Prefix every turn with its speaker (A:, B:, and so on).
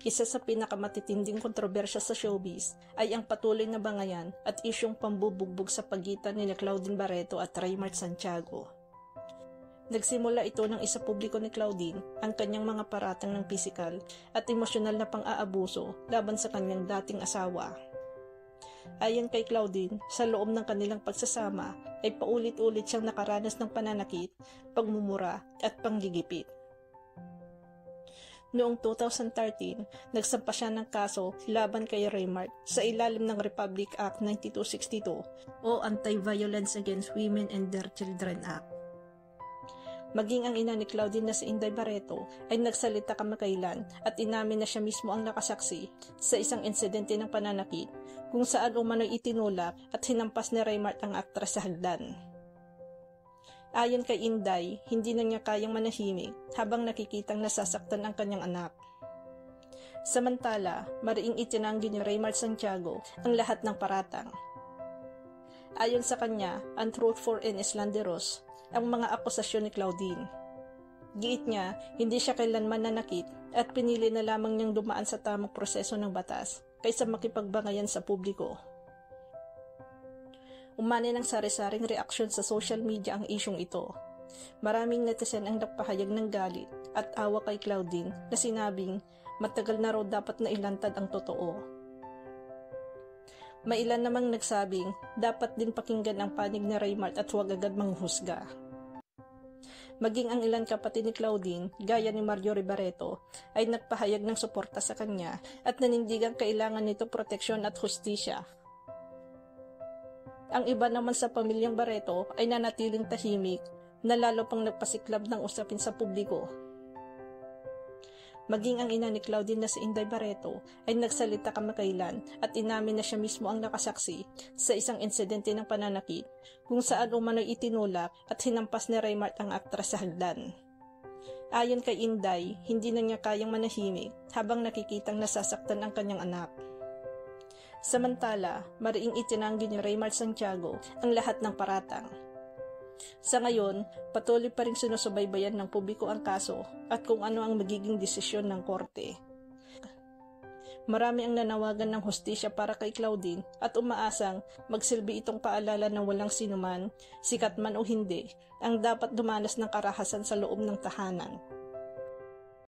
A: Isa sa pinakamatitinding kontrobersya sa showbiz ay ang patuloy na bangayan at isyong pambubugbog sa pagitan ni Claudine Barreto at Raymart Santiago. Nagsimula ito nang isa publiko ni Claudine ang kanyang mga paratang ng pisikal at emosyonal na pang-aabuso laban sa kanyang dating asawa. Ayon kay Claudine, sa loob ng kanilang pagsasama ay paulit-ulit siyang nakaranas ng pananakit, pagmumura at panggigipit. Noong 2013, nagsampa siya ng kaso laban kay Raymart sa ilalim ng Republic Act 9262 o Anti-Violence Against Women and Their Children Act. Maging ang ina ni Claudine na si Inday Barreto ay nagsalita kamakailan at inamin na siya mismo ang nakasaksi sa isang insidente ng pananakit kung saan umano'y itinulak at hinampas ni Raymart ang aktres sa hagdan. Ayon kay Inday, hindi na niya kayang manahimik habang nakikitang nasasaktan ang kanyang anak. Samantala, mariing itinanggi ni Raymart Santiago ang lahat ng paratang. Ayon sa kanya, untruthful and slanderous ang mga akusasyon ni Claudine. Giit niya, hindi siya kailanman nanakit at pinili na lamang niyang dumaan sa tamang proseso ng batas kaysa makipagbangayan sa publiko. Umani ng sari-saring reaksyon sa social media ang isyong ito. Maraming netizen ang nagpahayag ng galit at awa kay Claudine na sinabing matagal na raw dapat na ilantad ang totoo. May ilan namang nagsabing dapat din pakinggan ang panig ni Raymart at huwag agad manghusga. Maging ang ilan kapatid ni Claudine, gaya ni Marjorie Barreto, ay nagpahayag ng suporta sa kanya at nanindigang kailangan nito proteksyon at hustisya. Ang iba naman sa pamilyang Barreto ay nanatiling tahimik na lalo pang nagpasiklab ng usapin sa publiko. Maging ang ina ni Claudine na si Inday Barreto ay nagsalita kamakailan at inamin na siya mismo ang nakasaksi sa isang insidente ng pananakit kung saan umano'y itinulak at hinampas ni Raymart ang aktres sa hagdan. Ayon kay Inday, hindi na niya kayang manahimik habang nakikitang nasasaktan ang kanyang anak. Samantala, mariing itinanggi ni Raymart Santiago ang lahat ng paratang. Sa ngayon, patuloy pa rin sinusubaybayan ng publiko ang kaso at kung ano ang magiging desisyon ng korte. Marami ang nanawagan ng hustisya para kay Claudine at umaasang magsilbi itong paalala na walang sinuman, sikat man o hindi, ang dapat dumanas ng karahasan sa loob ng tahanan.